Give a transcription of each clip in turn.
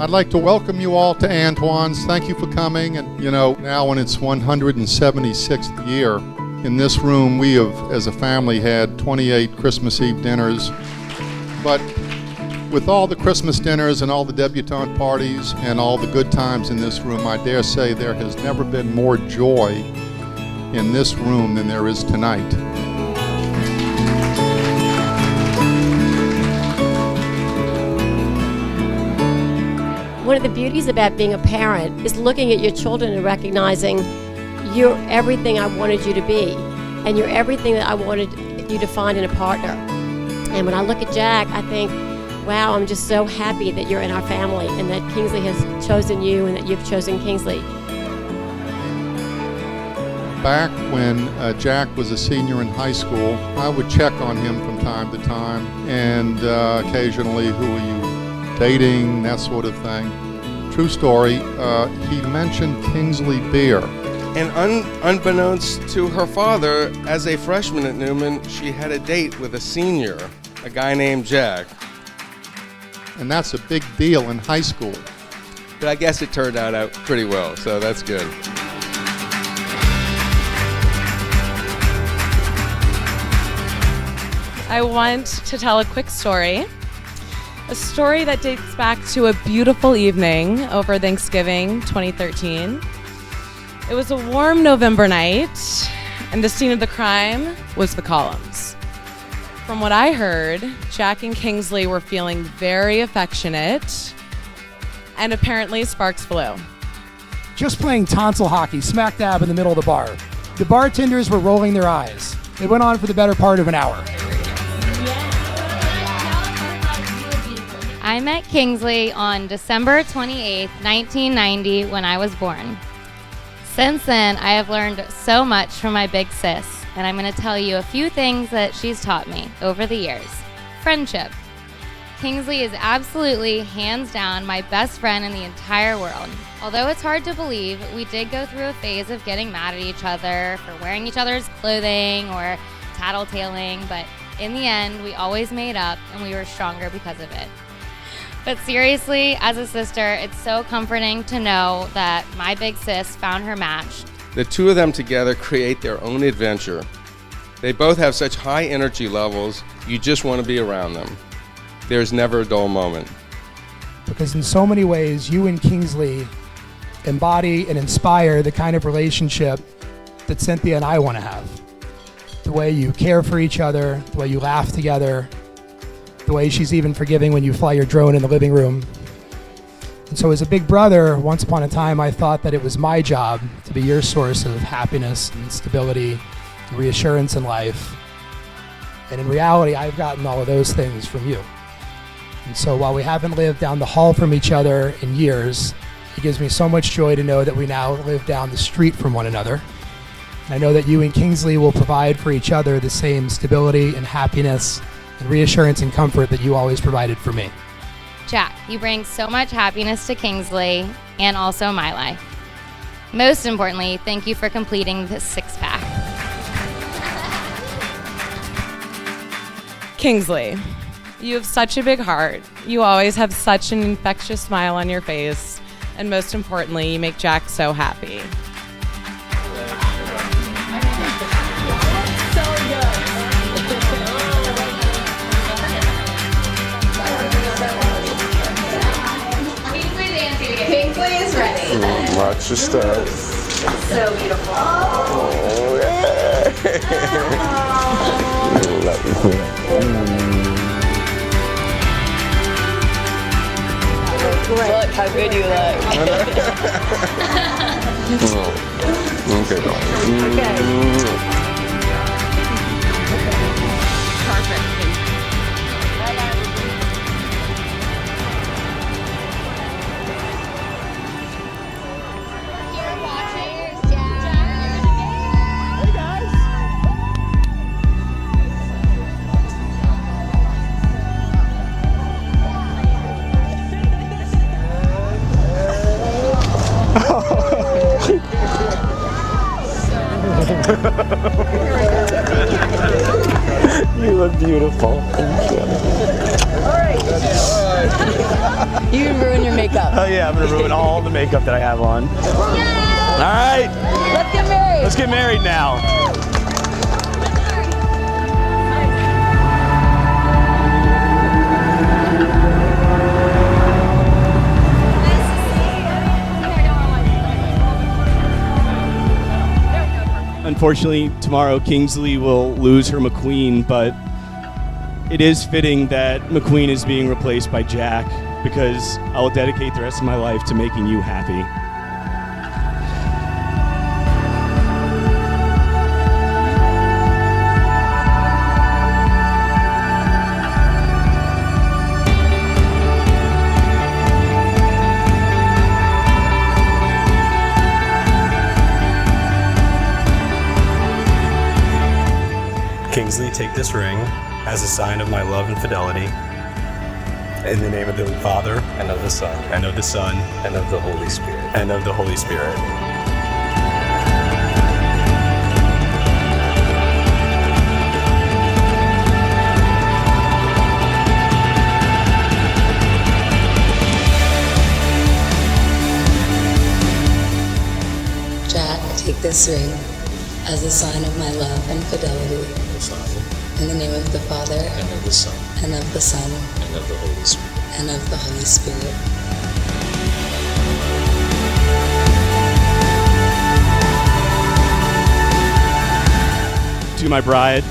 I'd like to welcome you all to Antoine's. Thank you for coming. And you know, now in its 176th year, in this room we have, as a family, had 28 Christmas Eve dinners. But with all the Christmas dinners and all the debutante parties and all the good times in this room, I dare say there has never been more joy in this room than there is tonight. One of the beauties about being a parent is looking at your children and recognizing you're everything I wanted you to be, and you're everything that I wanted you to find in a partner. And when I look at Jack, I think, wow, I'm just so happy that you're in our family and that Kingsley has chosen you and that you've chosen Kingsley. Back when Jack was a senior in high school, I would check on him from time to time, and occasionally, who are you dating, that sort of thing. True story, he mentioned Kingsley beer. And unbeknownst to her father, as a freshman at Newman, she had a date with a senior, a guy named Jack. And that's a big deal in high school. But I guess it turned out pretty well, so that's good. I want to tell a quick story. A story that dates back to a beautiful evening over Thanksgiving 2013. It was a warm November night, and the scene of the crime was the columns. From what I heard, Jack and Kingsley were feeling very affectionate, and apparently sparks flew. Just playing tonsil hockey smack dab in the middle of the bar. The bartenders were rolling their eyes. It went on for the better part of an hour. I met Kingsley on December 28th, 1990, when I was born. Since then, I have learned so much from my big sis, and I'm going to tell you a few things that she's taught me over the years. Friendship. Kingsley is absolutely, hands down, my best friend in the entire world. Although it's hard to believe, we did go through a phase of getting mad at each other for wearing each other's clothing or tattletaling, but in the end, we always made up, and we were stronger because of it. But seriously, as a sister, it's so comforting to know that my big sis found her match. The two of them together create their own adventure. They both have such high energy levels, you just want to be around them. There's never a dull moment. Because in so many ways, you and Kingsley embody and inspire the kind of relationship that Cynthia and I want to have. The way you care for each other, the way you laugh together, the way she's even forgiving when you fly your drone in the living room. And so as a big brother, once upon a time, I thought that it was my job to be your source of happiness and stability and reassurance in life. And in reality, I've gotten all of those things from you. And so while we haven't lived down the hall from each other in years, it gives me so much joy to know that we now live down the street from one another. And I know that you and Kingsley will provide for each other the same stability and happiness and reassurance and comfort that you always provided for me. Jack, you bring so much happiness to Kingsley and also my life. Most importantly, thank you for completing this six-pack. Kingsley, you have such a big heart. You always have such an infectious smile on your face. And most importantly, you make Jack so happy. Kingsley is ready. Watch your step. So beautiful. Oh, yeah. Look how good you look. Okay. Perfect. You look beautiful. Thank you. All right. You can ruin your makeup. Oh yeah, I'm gonna ruin all the makeup that I have on. All right, Let's get married. let's get married now. Unfortunately, tomorrow Kingsley will lose her McQueen, but it is fitting that McQueen is being replaced by Jack because I will dedicate the rest of my life to making you happy. Kingsley, take this ring as a sign of my love and fidelity. In the name of the Father, and of the Son, and of the Son, and of the Holy Spirit, and of the Holy Spirit. Jack, take this ring as a sign of my love and fidelity. In the name of the Father, And of the Son, and of the Son, and of the Holy Spirit. and of the Holy Spirit. To my bride,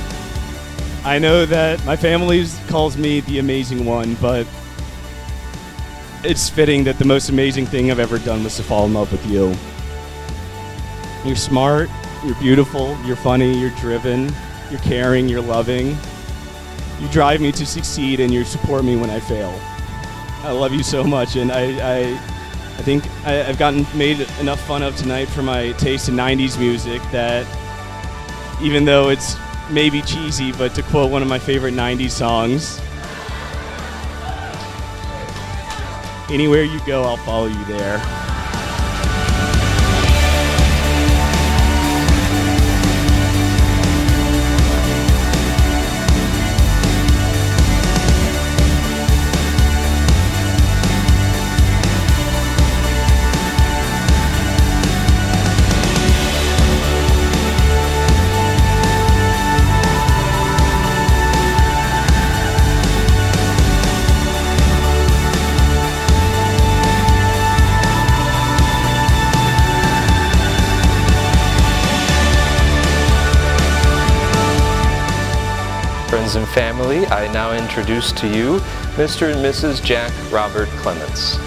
I know that my family calls me the amazing one, but it's fitting that the most amazing thing I've ever done was to fall in love with you. You're smart, you're beautiful, you're funny, you're driven, you're caring, you're loving. You drive me to succeed and you support me when I fail. I love you so much, and I think I've gotten made enough fun of tonight for my taste in 90s music that even though it's maybe cheesy, but to quote one of my favorite 90s songs, anywhere you go, I'll follow you there. Friends and family, I now introduce to you Mr. and Mrs. Jack Robert Clements.